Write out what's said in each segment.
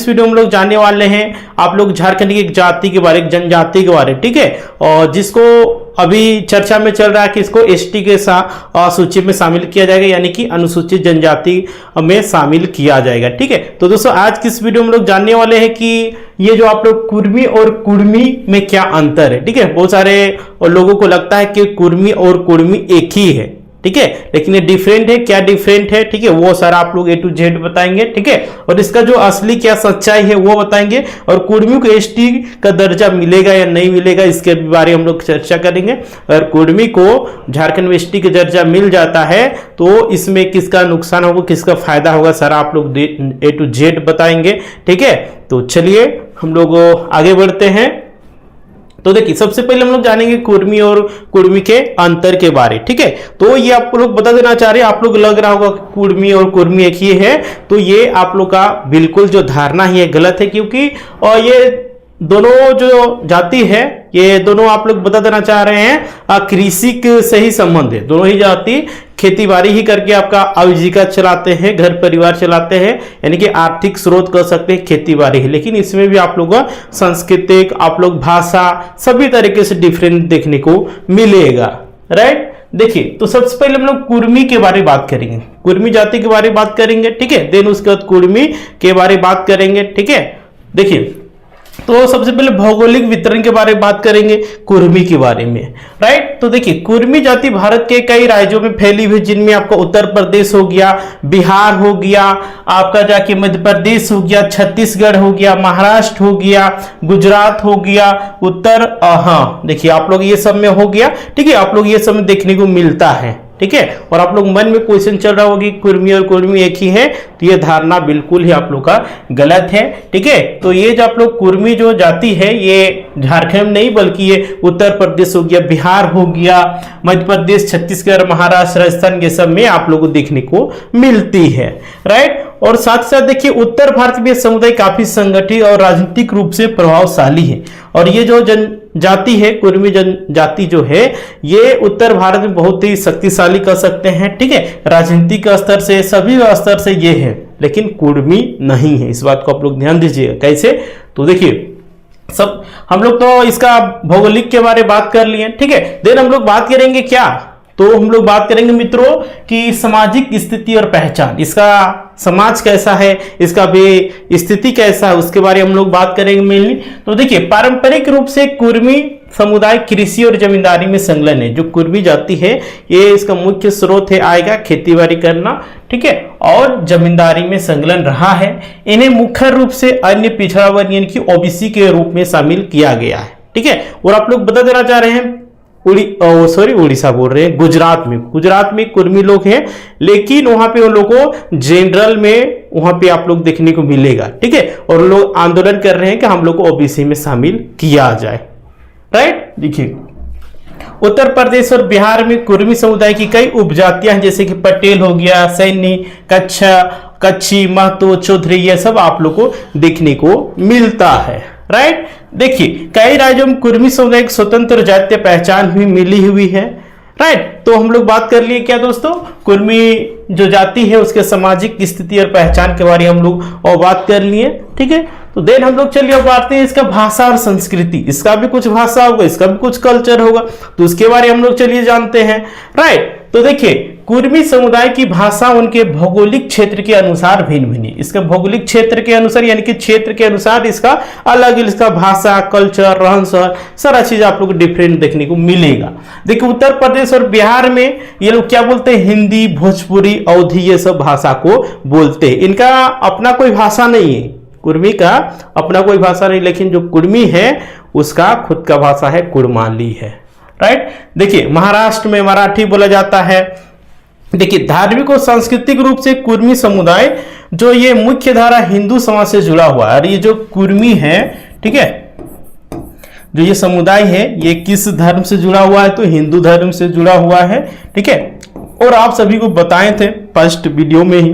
इस वीडियो में हम लोग जानने वाले हैं आप लोग झारखंड की एक जाति के बारे, जनजाति के बारे, ठीक है, और जिसको अभी चर्चा में चल रहा है कि इसको एसटी के सूची में शामिल किया जाएगा, यानी कि अनुसूचित जनजाति में शामिल किया जाएगा। ठीक है, तो दोस्तों आज की इस वीडियो में हम लोग जानने वाले हैं कि ये जो आप लोग कुर्मी और कुर्मी में क्या अंतर है। ठीक है, बहुत सारे लोगों को लगता है कि कुर्मी और कुर्मी एक ही है, ठीक है, लेकिन ये डिफरेंट है। क्या डिफरेंट है, ठीक है, वो सारा आप लोग A to Z बताएंगे। ठीक है, और इसका जो असली क्या सच्चाई है वो बताएंगे, और कुर्मी को एसटी का दर्जा मिलेगा या नहीं मिलेगा इसके बारे में हम लोग चर्चा करेंगे। अगर कुर्मी को झारखंड में एसटी का दर्जा मिल जाता है तो इसमें किसका नुकसान होगा, किसका फायदा होगा, सारा आप लोग A to Z बताएंगे। ठीक है, तो चलिए हम लोग आगे बढ़ते हैं। तो देखिए सबसे पहले हम लोग जानेंगे कुर्मी और कुर्मी के अंतर के बारे। ठीक है, तो ये आप लोग बता देना चाह रहे हैं, आप लोग लग रहा होगा कुर्मी और कुर्मी एक ही है, तो ये आप लोग का बिल्कुल जो धारणा है गलत है, क्योंकि और ये दोनों जो जाति है ये दोनों आप लोग बता देना चाह रहे हैं कृषि से ही संबंध है। दोनों ही जाति खेती बाड़ी ही करके आपका आजीविका चलाते हैं, घर परिवार चलाते हैं, यानी कि आर्थिक स्रोत कर सकते हैं खेती बाड़ी ही। लेकिन इसमें भी आप लोग सांस्कृतिक, आप लोग भाषा, सभी तरीके से डिफरेंट देखने को मिलेगा। राइट, देखिए तो सबसे पहले हम लोग कुर्मी के बारे में बात करेंगे, कुर्मी जाति के बारे में बात करेंगे। ठीक है, देन उसके बाद कुर्मी के बारे में बात करेंगे। ठीक है, देखिए तो सबसे पहले भौगोलिक वितरण के बारे में बात करेंगे कुर्मी के बारे में। राइट, तो देखिए कुर्मी जाति भारत के कई राज्यों में फैली हुई, जिनमें आपका उत्तर प्रदेश हो गया, बिहार हो गया, आपका जाके मध्य प्रदेश हो गया, छत्तीसगढ़ हो गया, महाराष्ट्र हो गया, गुजरात हो गया, उत्तर हाँ देखिए आप लोग ये सब में हो गया। ठीक है, आप लोग ये सब में देखने को मिलता है। ठीक है, और आप लोग मन में क्वेश्चन चल रहा होगा कि कुर्मी और कुर्मी एक ही है, तो ये धारणा बिल्कुल ही आप लोग का गलत है। ठीक है, तो ये जो आप लोग कुर्मी जो जाति है ये झारखंड नहीं बल्कि ये उत्तर प्रदेश हो गया, बिहार हो गया, मध्य प्रदेश, छत्तीसगढ़, महाराष्ट्र, राजस्थान के सब में आप लोग को देखने को मिलती है। राइट, और साथ साथ देखिए उत्तर भारत में समुदाय काफी संगठित और राजनीतिक रूप से प्रभावशाली है, और ये जो जनजाति है कुर्मी जनजाति जो है ये उत्तर भारत में बहुत ही शक्तिशाली कर सकते हैं। ठीक है, राजनीतिक स्तर से, सभी स्तर से ये है, लेकिन कुर्मी नहीं है। इस बात को आप लोग ध्यान दीजिएगा। कैसे, तो देखिए सब हम लोग तो इसका भौगोलिक के बारे में बात कर लिए। ठीक है, देन हम लोग बात करेंगे क्या, तो हम लोग बात करेंगे मित्रों कि सामाजिक स्थिति और पहचान, इसका समाज कैसा है, इसका भी स्थिति कैसा है, उसके बारे में हम लोग बात करेंगे मेनली। तो देखिए पारंपरिक रूप से कुर्मी समुदाय कृषि और जमींदारी में संलग्न है। जो कुर्मी जाति है ये इसका मुख्य स्रोत है आएगा खेतीबाड़ी करना। ठीक है, और जमींदारी में संलग्न रहा है। इन्हें मुख्य रूप से अन्य पिछड़ा वर्ग यानी कि ओबीसी के रूप में शामिल किया गया है। ठीक है, और आप लोग बता देना चाह रहे हैं उड़ीसा बोल रहे हैं, गुजरात में कुर्मी लोग हैं, लेकिन वहां पे उन लोगों को जनरल में वहां पे आप लोग देखने को मिलेगा। ठीक है, और लोग आंदोलन कर रहे हैं कि हम लोग को ओबीसी में शामिल किया जाए। राइट, देखिए उत्तर प्रदेश और बिहार में कुर्मी समुदाय की कई उपजातियां हैं, जैसे कि पटेल हो गया, सैनी, कच्छी, महतो, चौधरी, ये सब आप लोग को देखने को मिलता है। राइट, देखिए कई राज्यों में कुर्मी समुदाय की स्वतंत्र जातीय पहचान भी मिली हुई है। राइट, तो हम लोग बात कर लिए क्या दोस्तों, कुर्मी जो जाति है उसके सामाजिक स्थिति और पहचान के बारे में हम लोग और बात कर लिए। ठीक है, तो देन हम लोग चलिए बात हैं इसका भाषा और संस्कृति, इसका भी कुछ भाषा होगा, इसका भी कुछ कल्चर होगा, तो उसके बारे में हम लोग चलिए जानते हैं। राइट, तो देखिए कुर्मी समुदाय की भाषा उनके भौगोलिक क्षेत्र के अनुसार भिन्न भिन्न है। इसका भौगोलिक क्षेत्र के अनुसार यानी कि क्षेत्र के अनुसार इसका अलग इसका भाषा, कल्चर, रहन सहन, सारा चीज आप लोग को डिफरेंट देखने को मिलेगा। देखिए उत्तर प्रदेश और बिहार में ये लोग क्या बोलते हैं, हिंदी, भोजपुरी, अवधी, ये सब भाषा को बोलते हैं। इनका अपना कोई भाषा नहीं है, कुर्मी का अपना कोई भाषा नहीं, लेकिन जो कुर्मी है उसका खुद का भाषा है, कुर्माली है। राइट, देखिए महाराष्ट्र में मराठी बोला जाता है। देखिए धार्मिक और सांस्कृतिक रूप से कुर्मी समुदाय जो ये मुख्य धारा हिंदू समाज से जुड़ा हुआ है, और ये जो कुर्मी है, ठीक है, जो ये समुदाय है ये किस धर्म से जुड़ा हुआ है, तो हिंदू धर्म से जुड़ा हुआ है। ठीक है, और आप सभी को बताए थे फर्स्ट वीडियो में ही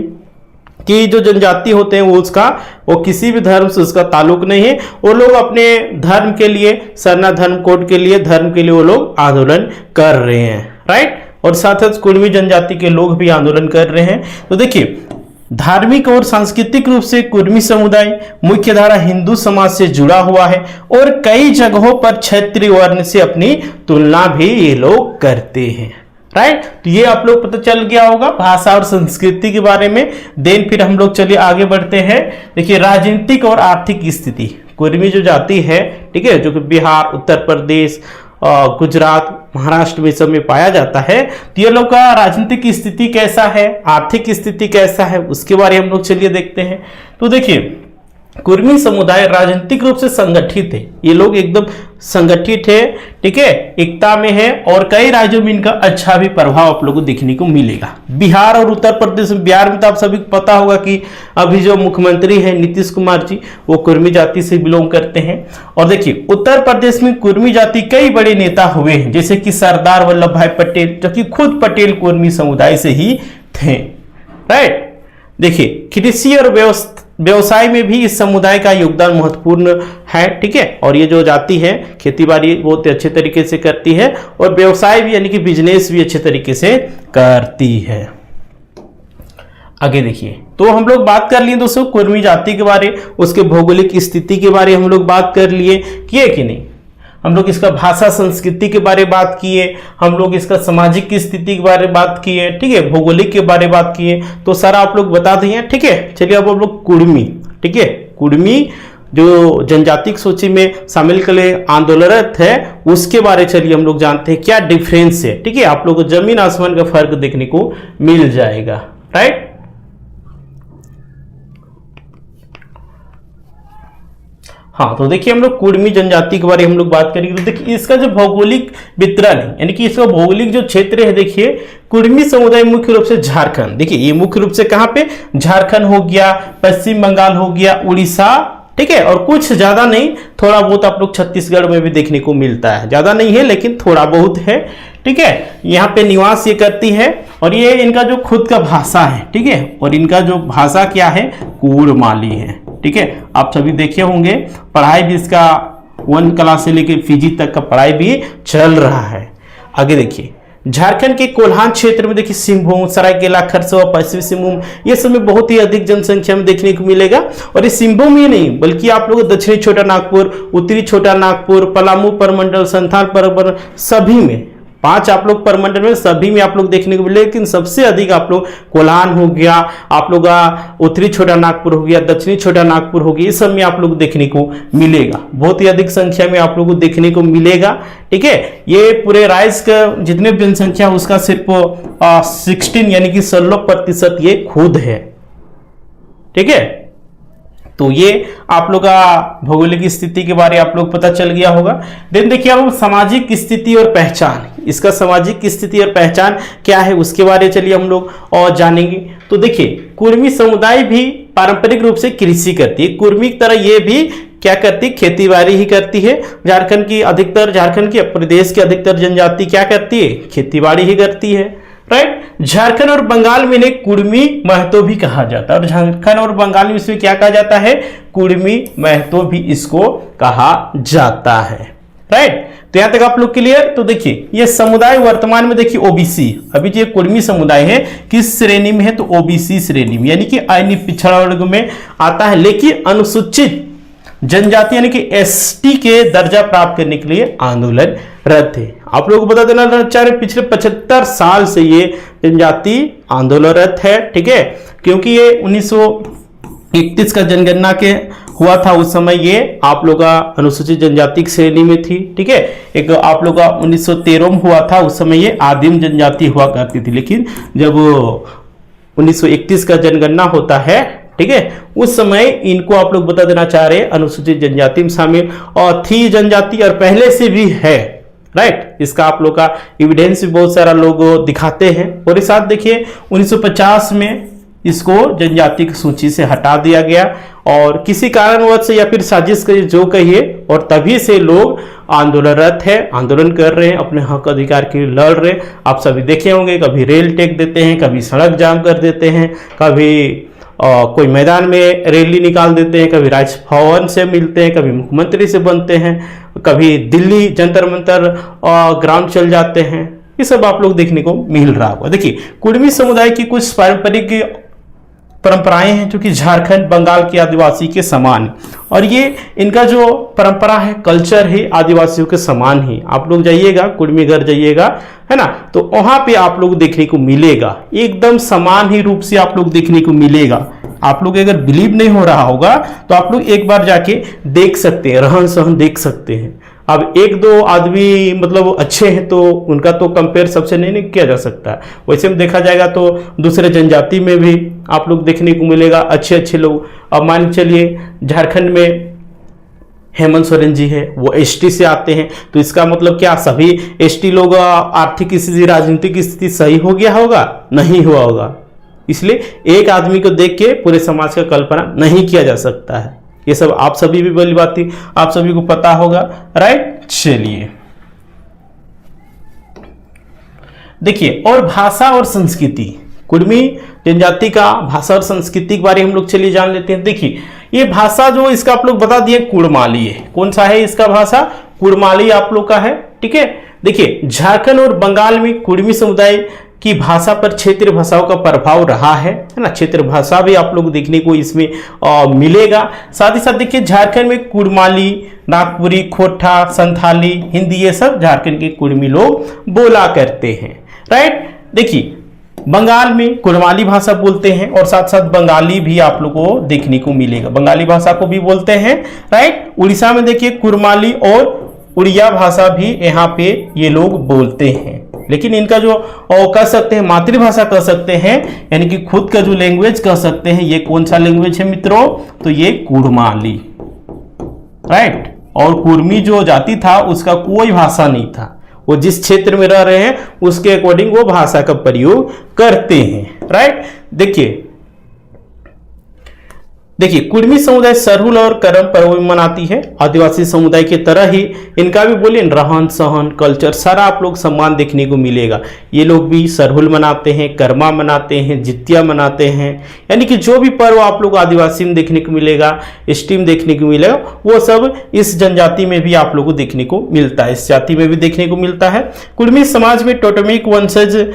कि जो जनजाति होते हैं वो किसी भी धर्म से उसका ताल्लुक नहीं है। वो लोग अपने धर्म के लिए, सरना धर्म कोड के लिए, धर्म के लिए वो लोग आंदोलन कर रहे हैं। राइट, और साथ साथ कुर्मी जनजाति के लोग भी आंदोलन कर रहे हैं। तो देखिए धार्मिक और सांस्कृतिक रूप से कुर्मी समुदाय मुख्यधारा हिंदू समाज से जुड़ा हुआ है और कई जगहों पर क्षत्रिय वर्ण से अपनी तुलना भी ये लोग करते हैं। राइट, तो ये आप लोग पता चल गया होगा भाषा और संस्कृति के बारे में। देन फिर हम लोग चलिए आगे बढ़ते हैं। देखिए राजनीतिक और आर्थिक स्थिति, कुर्मी जो जाति है, ठीक है, जो कि बिहार, उत्तर प्रदेश, गुजरात, महाराष्ट्र में सब में पाया जाता है। तो ये लोग का राजनीतिक स्थिति कैसा है, आर्थिक स्थिति कैसा है, उसके बारे में हम लोग चलिए देखते हैं। तो देखिए कुर्मी समुदाय राजनीतिक रूप से संगठित है, ये लोग एकदम संगठित है, ठीक है, एकता में है और कई राज्यों में इनका अच्छा भी प्रभाव आप लोगों को देखने को मिलेगा। बिहार और उत्तर प्रदेश में, बिहार में तो आप सभी को पता होगा कि अभी जो मुख्यमंत्री है नीतीश कुमार जी, वो कुर्मी जाति से बिलोंग करते हैं। और देखिए उत्तर प्रदेश में कुर्मी जाति कई बड़े नेता हुए हैं, जैसे कि सरदार वल्लभ भाई पटेल, जो कि खुद पटेल कुर्मी समुदाय से ही थे। राइट, देखिए कृषि और व्यवसाय में भी इस समुदाय का योगदान महत्वपूर्ण है, ठीक है, और ये जो जाति है खेती बाड़ी बहुत अच्छे तरीके से करती है और व्यवसाय भी यानी कि बिजनेस भी अच्छे तरीके से करती है। आगे देखिए, तो हम लोग बात कर लिए दोस्तों कुर्मी जाति के बारे, उसके भौगोलिक स्थिति के बारे हम लोग बात कर लिए, किए कि नहीं। हम लोग इसका भाषा संस्कृति के बारे में बात किए, हम लोग इसका सामाजिक स्थिति के बारे में बात किए, ठीक है, भौगोलिक के बारे में बात किए, तो सारा आप लोग बता दिए, ठीक है। चलिए अब हम लोग कुर्मी, ठीक है, कुर्मी जो जनजाति सूची में शामिल के लिए आंदोलनरत है उसके बारे चलिए हम लोग जानते हैं क्या डिफरेंस है, ठीक है। आप लोग को जमीन आसमान का फर्क देखने को मिल जाएगा। राइट, हाँ, तो देखिए हम लोग कुर्मी जनजाति के बारे में हम लोग बात करेंगे। तो देखिए इसका जो भौगोलिक वितरण है यानी कि इसका भौगोलिक जो क्षेत्र है, देखिए कुर्मी समुदाय मुख्य रूप से झारखंड, देखिए ये मुख्य रूप से कहाँ पे, झारखंड हो गया, पश्चिम बंगाल हो गया, उड़ीसा, ठीक है, और कुछ ज्यादा नहीं, थोड़ा बहुत आप लोग छत्तीसगढ़ में भी देखने को मिलता है, ज्यादा नहीं है लेकिन थोड़ा बहुत है, ठीक है। यहाँ पे निवास ये करती है और ये इनका जो खुद का भाषा है, ठीक है, और इनका जो भाषा क्या है, कुड़माली है, ठीक है। आप सभी देखे होंगे, पढ़ाई भी इसका 1 क्लास से लेकर पीजी तक का पढ़ाई भी चल रहा है। आगे देखिए झारखंड के कोल्हान क्षेत्र में देखिए सिंहभूम, सरायकेला, खरसवा, पश्चिमी सिंहभूम, ये सब में बहुत ही अधिक जनसंख्या में देखने को मिलेगा। और ये सिंहभूम ही नहीं बल्कि आप लोग दक्षिणी छोटा नागपुर, उत्तरी छोटा नागपुर, पलामू परमंडल, संथाल परमंडल, सभी में 5 आप लोग परमंडल में सभी में आप लोग देखने को मिले, लेकिन सबसे अधिक आप लोग कोल्हान हो गया, आप लोग उत्तरी छोटा नागपुर हो गया, दक्षिणी छोटा नागपुर हो गया, इस सब में आप लोग देखने को मिलेगा, बहुत ही अधिक संख्या में आप लोग को देखने को मिलेगा, ठीक है। ये पूरे राज्य का जितने जनसंख्या उसका सिर्फ 16 यानी कि 16% ये खुद है, ठीक है। तो ये आप लोग का भौगोलिक स्थिति के बारे आप लोग पता चल गया होगा। देन देखिए अब सामाजिक स्थिति और पहचान, इसका सामाजिक स्थिति और पहचान क्या है उसके बारे में चलिए हम लोग और जानेंगे। तो देखिए कुर्मी समुदाय भी पारंपरिक रूप से कृषि करती है, कुर्मी की तरह ये भी क्या करती है, खेती बाड़ी ही करती है। झारखंड की प्रदेश की अधिकतर जनजाति क्या करती है, खेती बाड़ी ही करती है। राइट, झारखंड और बंगाल में इन्हें कुर्मी महतो भी कहा जाता है, और झारखंड और बंगाल में इसमें क्या कहा जाता है, कुर्मी महतो भी इसको कहा जाता है। राइट, तो यहां तक आप लोग क्लियर। तो देखिए ये समुदाय वर्तमान में देखिए ओबीसी, अभी जो कुर्मी समुदाय है किस श्रेणी में है, तो ओबीसी श्रेणी में यानी कि अन्य पिछड़ा वर्ग में आता है, लेकिन अनुसूचित जनजाति यानी कि एसटी के दर्जा प्राप्त करने के लिए आंदोलनरत थे। आप लोगों को बता देना चाह रहे पिछले 75 साल से ये जनजाति आंदोलनरत है, ठीक है, क्योंकि ये 1931 का जनगणना के हुआ था, उस समय ये आप लोग का अनुसूचित जनजाति श्रेणी में थी, ठीक है। एक आप लोग का 1913 में हुआ था, उस समय ये आदिम जनजाति हुआ करती थी, लेकिन जब 1931 का जनगणना होता है, ठीक है, उस समय इनको आप लोग बता देना चाह रहे हैं अनुसूचित जनजाति में शामिल और थी जनजाति, और पहले से भी है। राइट, इसका आप लोग का एविडेंस भी बहुत सारा लोग दिखाते हैं। और इस साथ देखिए 1950 में इसको जनजाति की सूची से हटा दिया गया, और किसी कारणवश या फिर साजिश करिए जो कहिए, और तभी से लोग आंदोलनरत है, आंदोलन कर रहे हैं, अपने हक अधिकार के लिए लड़ रहे हैं। आप सभी देखे होंगे, कभी रेल टेक देते हैं, कभी सड़क जाम कर देते हैं, कभी कोई मैदान में रैली निकाल देते हैं, कभी राजभवन से मिलते हैं, कभी मुख्यमंत्री से बनते हैं, कभी दिल्ली जंतर मंतर ग्राउंड चल जाते हैं, ये सब आप लोग देखने को मिल रहा होगा। देखिए कुर्मी समुदाय की कुछ पारंपरिक परंपराएं हैं जो कि झारखंड बंगाल के आदिवासी के समान है, और ये इनका जो परंपरा है, कल्चर है, आदिवासियों के समान ही। आप लोग जाइएगा, कुर्मी घर जाइएगा, है ना, तो वहां पे आप लोग देखने को मिलेगा, एकदम समान ही रूप से आप लोग देखने को मिलेगा। आप लोग अगर बिलीव नहीं हो रहा होगा तो आप लोग एक बार जाके देख सकते हैं, रहन सहन देख सकते हैं। अब एक दो आदमी मतलब अच्छे हैं तो उनका तो कंपेयर सबसे नहीं किया जा सकता। वैसे में देखा जाएगा तो दूसरे जनजाति में भी आप लोग देखने को मिलेगा अच्छे अच्छे लोग। अब मान चलिए झारखंड में हेमंत सोरेन जी है, वो एसटी से आते हैं, तो इसका मतलब क्या सभी एसटी लोग आर्थिक स्थिति, राजनीतिक स्थिति सही हो गया होगा? नहीं हुआ होगा। इसलिए एक आदमी को देख के पूरे समाज का कल्पना नहीं किया जा सकता है। ये सब आप सभी भी बड़ी बात थी, आप सभी को पता होगा, राइट। चलिए देखिए, और भाषा और संस्कृति, कुर्मी जनजाति का भाषा और संस्कृति के बारे में हम लोग चलिए जान लेते हैं। देखिए ये भाषा जो इसका आप लोग बता दिए कुड़माली है। कौन सा है इसका भाषा? कुड़माली आप लोग का है, ठीक है। देखिए झारखंड और बंगाल में कुर्मी समुदाय की भाषा पर क्षेत्रीय भाषाओं का प्रभाव रहा है ना। क्षेत्रीय भाषा भी आप लोग देखने को इसमें मिलेगा। साथ ही साथ देखिए झारखंड में कुड़माली, नागपुरी, खोटा, संथाली, हिंदी, ये सब झारखंड के कुर्मी लोग बोला करते हैं, राइट। देखिए बंगाल में कुड़माली भाषा बोलते हैं, और साथ साथ बंगाली भी आप लोगों को देखने को मिलेगा, बंगाली भाषा को भी बोलते हैं, राइट। उड़ीसा में देखिए कुड़माली और उड़िया भाषा भी यहाँ पे ये लोग बोलते हैं। लेकिन इनका जो कह सकते हैं मातृभाषा कह सकते हैं, यानी कि खुद का जो लैंग्वेज कह सकते हैं, ये कौन सा लैंग्वेज है मित्रों? तो ये कुड़माली, राइट। और कुर्मी जो जाति था उसका कोई भाषा नहीं था, वो जिस क्षेत्र में रह रहे हैं उसके अकॉर्डिंग वो भाषा का प्रयोग करते हैं, राइट। देखिए कुर्मी समुदाय सरहुल और करम पर्व मनाती है। आदिवासी समुदाय की तरह ही इनका भी बोलिए रहन सहन, कल्चर, सारा आप लोग सम्मान देखने को मिलेगा। ये लोग भी सरहुल मनाते हैं, कर्मा मनाते हैं, जितिया मनाते हैं, यानी कि जो भी पर्व आप लोग आदिवासी में देखने को मिलेगा, स्टीम देखने को मिलेगा, वो सब इस जनजाति में भी आप लोग को देखने को मिलता है, इस जाति में भी देखने को मिलता है। कुर्मी समाज में टोटमिक वंशज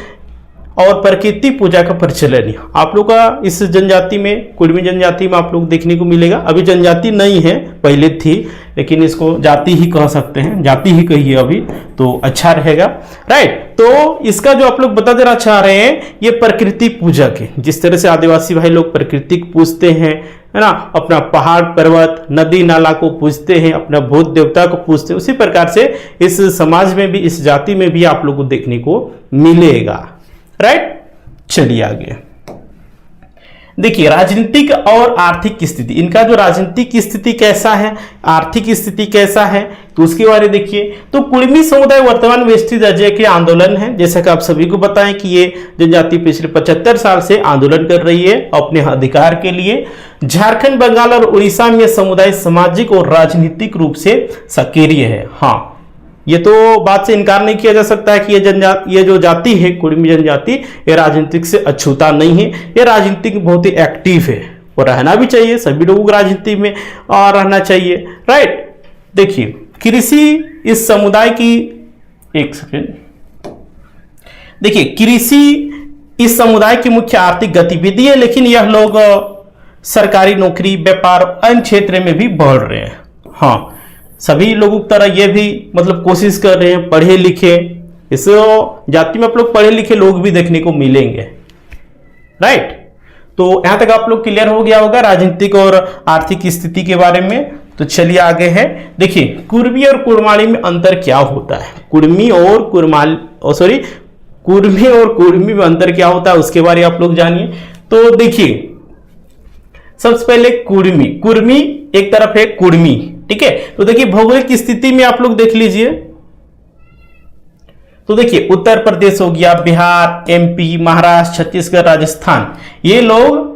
और प्रकृति पूजा का प्रचलन आप लोग का इस जनजाति में, कुर्मी जनजाति में आप लोग देखने को मिलेगा। अभी जनजाति नहीं है, पहले थी, लेकिन इसको जाति ही कह सकते हैं, जाति ही कहिए अभी तो अच्छा रहेगा, राइट। तो इसका जो आप लोग बता देना चाह रहे हैं, ये प्रकृति पूजा के, जिस तरह से आदिवासी भाई लोग प्रकृति को पूजते हैं, है ना, अपना पहाड़ पर्वत नदी नाला को पूजते हैं, अपना भूत देवता को पूजते हैं, उसी प्रकार से इस समाज में भी, इस जाति में भी आप लोग को देखने को मिलेगा, राइट। चलिए आगे देखिए राजनीतिक और आर्थिक स्थिति, इनका जो राजनीतिक स्थिति कैसा है, आर्थिक स्थिति कैसा है, तो उसके बारे में देखिए। तो कुर्मी समुदाय वर्तमान वेस्टर्न राज्य के आंदोलन है, जैसा कि आप सभी को बताएं कि ये जनजाति पिछले 75 साल से आंदोलन कर रही है अपने अधिकार के लिए। झारखंड, बंगाल और उड़ीसा में यह समुदाय सामाजिक और राजनीतिक रूप से सक्रिय है। हाँ, ये तो बात से इनकार नहीं किया जा सकता है कि ये जो जाति है कुर्मी जनजाति, ये राजनीतिक से अछूता नहीं है, ये राजनीतिक बहुत ही एक्टिव है, और रहना भी चाहिए, सभी लोगों को राजनीति में रहना चाहिए, राइट। देखिए कृषि इस समुदाय की, एक सेकेंड, देखिए कृषि इस समुदाय की मुख्य आर्थिक गतिविधि है, लेकिन यह लोग सरकारी नौकरी, व्यापार, अन्य क्षेत्र में भी बढ़ रहे हैं। हाँ, सभी लोगों की तरह ये भी मतलब कोशिश कर रहे हैं, पढ़े लिखे, इस जाति में आप लोग पढ़े लिखे लोग भी देखने को मिलेंगे, राइट। तो यहां तक आप लोग क्लियर हो गया होगा राजनीतिक और आर्थिक स्थिति के बारे में। तो चलिए आगे है, देखिए कुर्मी और कुड़माली में अंतर क्या होता है, कुर्मी और कुर्मी में अंतर क्या होता है उसके बारे में आप लोग जानिए। तो देखिए सबसे पहले कुर्मी एक तरफ है कुर्मी, ठीक है। तो देखिए भौगोलिक स्थिति में आप लोग देख लीजिए, तो देखिए उत्तर प्रदेश हो गया, बिहार, एमपी, महाराष्ट्र, छत्तीसगढ़, राजस्थान, ये लोग,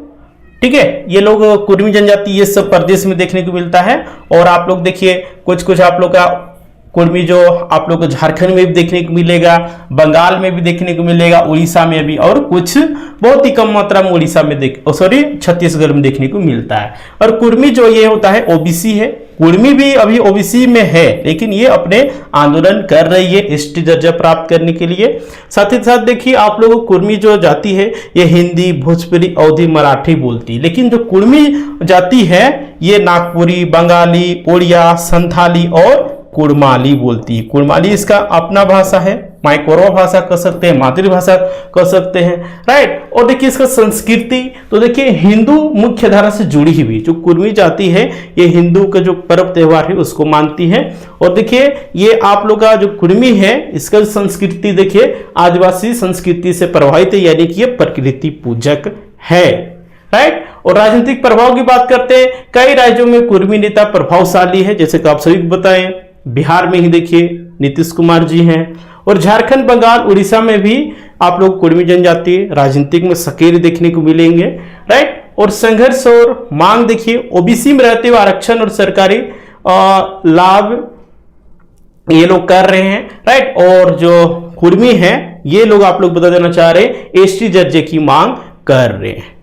ठीक है, ये लोग कुर्मी जनजाति ये सब प्रदेश में देखने को मिलता है। और आप लोग देखिए कुछ आप लोग का कुर्मी जो आप लोग को झारखंड में भी देखने को मिलेगा, बंगाल में भी देखने को मिलेगा, उड़ीसा में भी, और कुछ बहुत ही कम मात्रा में उड़ीसा में छत्तीसगढ़ में देखने को मिलता है। और कुर्मी जो ये होता है ओबीसी है, कुर्मी भी अभी ओबीसी में है, लेकिन ये अपने आंदोलन कर रही है एसटी दर्जा प्राप्त करने के लिए। साथ ही साथ देखिए आप लोगों को कुर्मी जो जाति है ये हिंदी, भोजपुरी, अवधी, मराठी बोलती है, लेकिन जो कुर्मी जाति है ये नागपुरी, बंगाली, ओडिया, संथाली और कुड़माली बोलती है। कुड़माली इसका अपना भाषा है, माइक्रो भाषा कह सकते हैं, मातृभाषा कह सकते हैं, राइट। और देखिए इसका संस्कृति, तो देखिए हिंदू मुख्य धारा से जुड़ी हुई जो कुर्मी जाति है ये हिंदू का जो पर्व त्योहार है उसको मानती है। और देखिए ये आप लोग का जो कुर्मी है इसका संस्कृति देखिए आदिवासी संस्कृति से प्रभावित है, यानी कि ये प्रकृति पूजक है, राइट। और राजनीतिक प्रभाव की बात करते हैं, कई राज्यों में कुर्मी नेता प्रभावशाली है, जैसे कि आप सभी को बताएं बिहार में ही देखिए नीतीश कुमार जी हैं, और झारखंड, बंगाल, उड़ीसा में भी आप लोग कुर्मी जनजाति राजनीतिक में सक्रिय देखने को मिलेंगे, राइट। और संघर्ष और मांग देखिए ओबीसी में रहते हुए आरक्षण और सरकारी लाभ ये लोग कर रहे हैं, राइट। और जो कुर्मी हैं ये लोग आप लोग बता देना चाह रहे हैं एसटी दर्जे की मांग कर रहे हैं।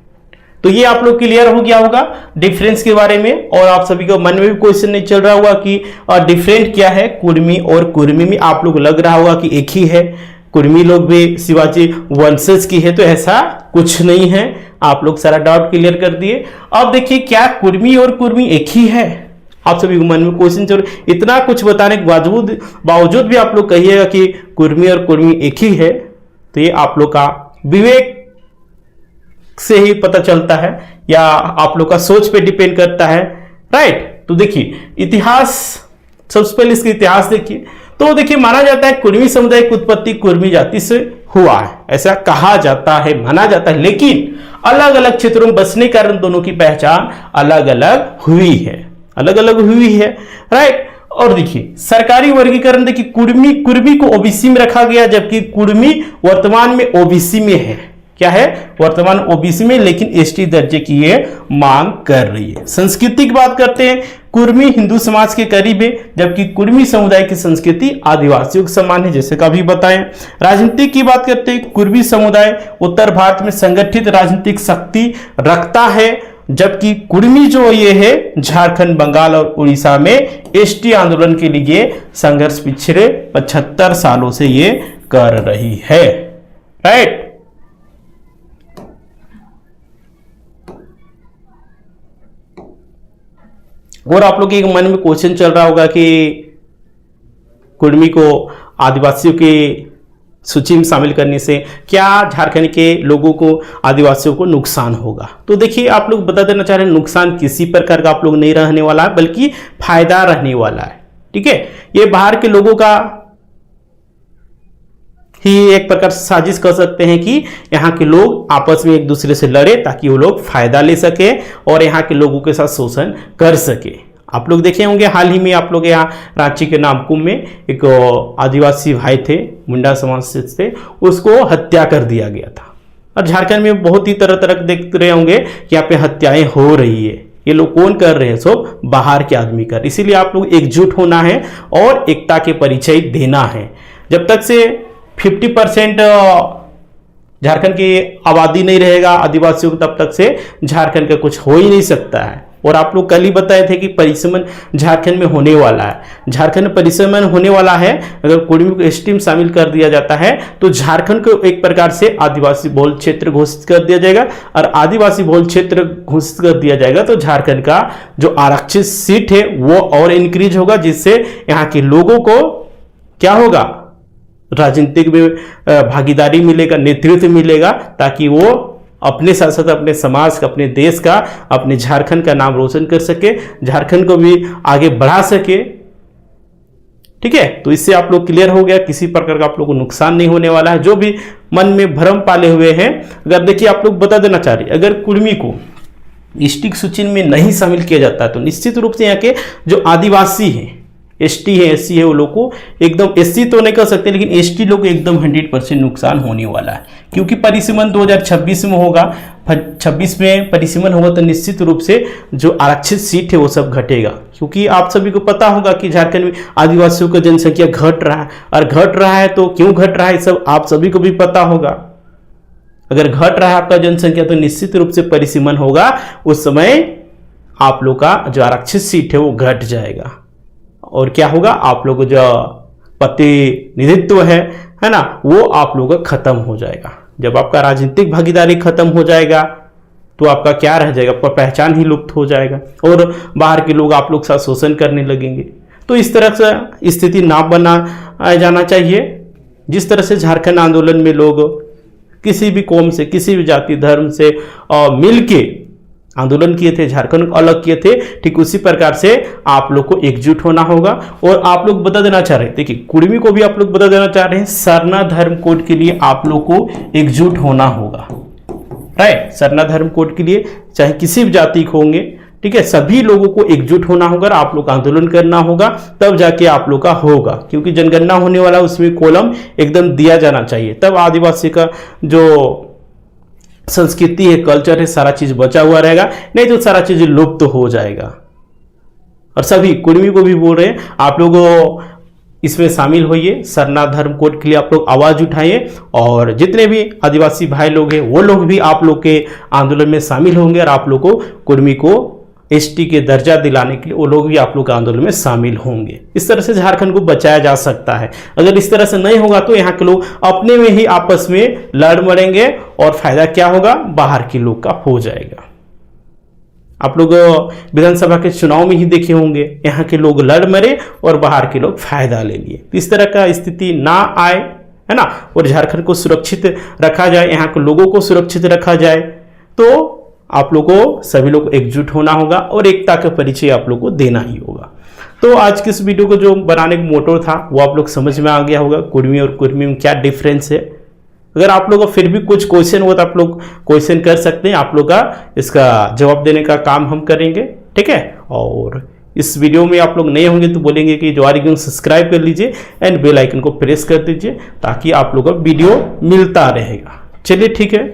तो ये आप लोग क्लियर हो गया होगा डिफरेंस के बारे में, और आप सभी को मन में भी क्वेश्चन नहीं चल रहा होगा कि डिफरेंट क्या है कुर्मी और कुर्मी में। आप लोग लग रहा होगा कि एक ही है, कुर्मी लोग भी शिवाजी वंशज की है, तो ऐसा कुछ नहीं है। आप लोग सारा डाउट क्लियर कर दिए। अब देखिए क्या कुर्मी और कुर्मी एक ही है? आप सभी को मन में क्वेश्चन चल, इतना कुछ बताने के बावजूद भी आप लोग कहिएगा कि कुर्मी और कुर्मी एक ही है, तो ये आप लोग का विवेक से ही पता चलता है या आप लोग का सोच पे डिपेंड करता है, राइट। तो देखिए इतिहास, सबसे पहले इसका इतिहास देखिए। तो देखिए माना जाता है कुर्मी समुदाय की उत्पत्ति कुर्मी जाति से हुआ है, ऐसा कहा जाता है, माना जाता है, लेकिन अलग अलग क्षेत्रों में बसने के कारण दोनों की पहचान अलग अलग हुई है, अलग अलग हुई है, राइट। और देखिए सरकारी वर्गीकरण देखिए कुर्मी को ओबीसी में रखा गया, जबकि कुर्मी वर्तमान में ओबीसी में है। क्या है? वर्तमान ओबीसी में, लेकिन एसटी दर्जे की ये मांग कर रही है। संस्कृति की बात करते हैं, कुर्मी हिंदू समाज के करीब है, जबकि कुर्मी समुदाय की संस्कृति आदिवासियों के समान है, जैसे कभी बताएं। राजनीति की बात करते हैं, कुर्मी समुदाय उत्तर भारत में संगठित राजनीतिक शक्ति रखता है, जबकि कुर्मी जो ये है झारखंड, बंगाल और उड़ीसा में एसटी आंदोलन के लिए संघर्ष पिछले 75 सालों से ये कर रही है, राइट। और आप लोग के मन में क्वेश्चन चल रहा होगा कि कुर्मी को आदिवासियों की सूची में शामिल करने से क्या झारखंड के लोगों को, आदिवासियों को नुकसान होगा? तो देखिए आप लोग बता देना चाह रहे हैं नुकसान किसी प्रकार का आप लोग नहीं रहने वाला है, बल्कि फायदा रहने वाला है, ठीक है। ये बाहर के लोगों का ही एक प्रकार से साजिश कर सकते हैं कि यहाँ के लोग आपस में एक दूसरे से लड़े ताकि वो लोग फायदा ले सके और यहाँ के लोगों के साथ शोषण कर सके। आप लोग देखे होंगे हाल ही में आप लोग यहाँ रांची के नामकुम में एक आदिवासी भाई थे, मुंडा समाज से थे, उसको हत्या कर दिया गया था। और झारखंड में बहुत ही तरह तरह देख रहे होंगे कि यहाँ पे हत्याएं हो रही है। ये लोग कौन कर रहे हैं? सब बाहर के आदमी कर। इसीलिए आप लोग एकजुट होना है और एकता के परिचय देना है। जब तक से 50% झारखंड की आबादी नहीं रहेगा आदिवासियों को, तब तक से झारखंड का कुछ हो ही नहीं सकता है। और आप लोग कल ही बताए थे कि परिसमन झारखंड में होने वाला है। झारखंड में परिसमन होने वाला है। अगर कुर्मी को एसटी में शामिल कर दिया जाता है तो झारखंड को एक प्रकार से आदिवासी बहुल क्षेत्र घोषित कर दिया जाएगा, और आदिवासी बहुल क्षेत्र घोषित कर दिया जाएगा तो झारखंड का जो आरक्षित सीट है वो और इंक्रीज होगा, जिससे यहाँ के लोगों को क्या होगा? राजनीतिक में भागीदारी मिलेगा, नेतृत्व मिलेगा, ताकि वो अपने साथ साथ अपने समाज का, अपने देश का, अपने झारखंड का नाम रोशन कर सके, झारखंड को भी आगे बढ़ा सके, ठीक है। तो इससे आप लोग क्लियर हो गया, किसी प्रकार का आप लोग को नुकसान नहीं होने वाला है। जो भी मन में भ्रम पाले हुए हैं, अगर देखिए आप लोग बता देना चाह रहे, अगर कुर्मी को एसटी सूची में नहीं शामिल किया जाता है तो निश्चित रूप से यहाँ के जो आदिवासी हैं, एसटी है, एससी है, वो लोग को एकदम, एससी तो नहीं कर सकते लेकिन एसटी लोग को एकदम 100% नुकसान होने वाला है, क्योंकि परिसीमन 2026 में होगा। 26 में परिसीमन होगा तो निश्चित रूप से जो आरक्षित सीट है वो सब घटेगा, क्योंकि आप सभी को पता होगा कि झारखंड में आदिवासियों का जनसंख्या घट रहा है, और घट रहा है तो क्यों घट रहा है सब आप सभी को भी पता होगा। अगर घट रहा है आपका जनसंख्या तो निश्चित रूप से परिसीमन होगा, उस समय आप लोग का जो आरक्षित सीट है वो घट जाएगा। और क्या होगा, आप लोग जो प्रतिनिधित्व है ना, वो आप लोग का खत्म हो जाएगा। जब आपका राजनीतिक भागीदारी खत्म हो जाएगा तो आपका क्या रह जाएगा, आपका पहचान ही लुप्त हो जाएगा और बाहर के लोग आप लोग साथ शोषण करने लगेंगे। तो इस तरह से स्थिति ना बना जाना चाहिए। जिस तरह से झारखंड आंदोलन में लोग किसी भी कौम से, किसी भी जाति धर्म से मिल के आंदोलन किए थे, झारखंड को अलग किए थे, ठीक उसी प्रकार से आप लोग को एकजुट होना होगा। और आप लोग बता देना चाह रहे हैं, देखिए कुर्मी को भी आप लोग बता देना चाह रहे हैं, सरना धर्म कोड के लिए आप लोग को एकजुट होना होगा, राइट। सरना धर्म कोड के लिए चाहे किसी भी जाति के होंगे, ठीक है, सभी लोगों को एकजुट होना होगा, आप लोग आंदोलन करना होगा, तब जाके आप लोग का होगा। क्योंकि जनगणना होने वाला उसमें कॉलम एकदम दिया जाना चाहिए, तब आदिवासी का जो संस्कृति है, कल्चर है, सारा चीज बचा हुआ रहेगा, नहीं तो सारा चीज लुप्त हो जाएगा। और सभी कुर्मी को भी बोल रहे हैं, आप लोग इसमें शामिल होइए, सरना धर्म कोड के लिए आप लोग आवाज उठाइए। और जितने भी आदिवासी भाई लोग हैं वो लोग भी आप लोग के आंदोलन में शामिल होंगे और आप लोग को कुर्मी को एसटी के दर्जा दिलाने के लिए वो लोग भी आप लोग के आंदोलन में शामिल होंगे। इस तरह से झारखंड को बचाया जा सकता है। अगर इस तरह से नहीं होगा तो यहाँ के लोग अपने में ही आपस में लड़ मरेंगे और फायदा क्या होगा, बाहर के लोग का हो जाएगा। आप लोग विधानसभा के चुनाव में ही देखे होंगे, यहाँ के लोग लड़ मरे और बाहर के लोग फायदा ले लिए। इस तरह का स्थिति ना आए, है ना, और झारखंड को सुरक्षित रखा जाए, यहाँ के लोगों को सुरक्षित रखा जाए, तो आप लोगों को सभी लोग एकजुट होना होगा और एकता का परिचय आप लोग को देना ही होगा। तो आज की इस वीडियो को जो बनाने का मोटो था वो आप लोग समझ में आ गया होगा, कुर्मी और कुर्मी में क्या डिफरेंस है। अगर आप लोग को फिर भी कुछ क्वेश्चन हो तो आप लोग क्वेश्चन कर सकते हैं, आप लोग का इसका जवाब देने का काम हम करेंगे, ठीक है। और इस वीडियो में आप लोग नए होंगे तो बोलेंगे कि ज्वारी गेम सब्सक्राइब कर लीजिए एंड बेल आइकन को प्रेस कर दीजिए ताकि आप लोग को वीडियो मिलता रहेगा। चलिए ठीक है।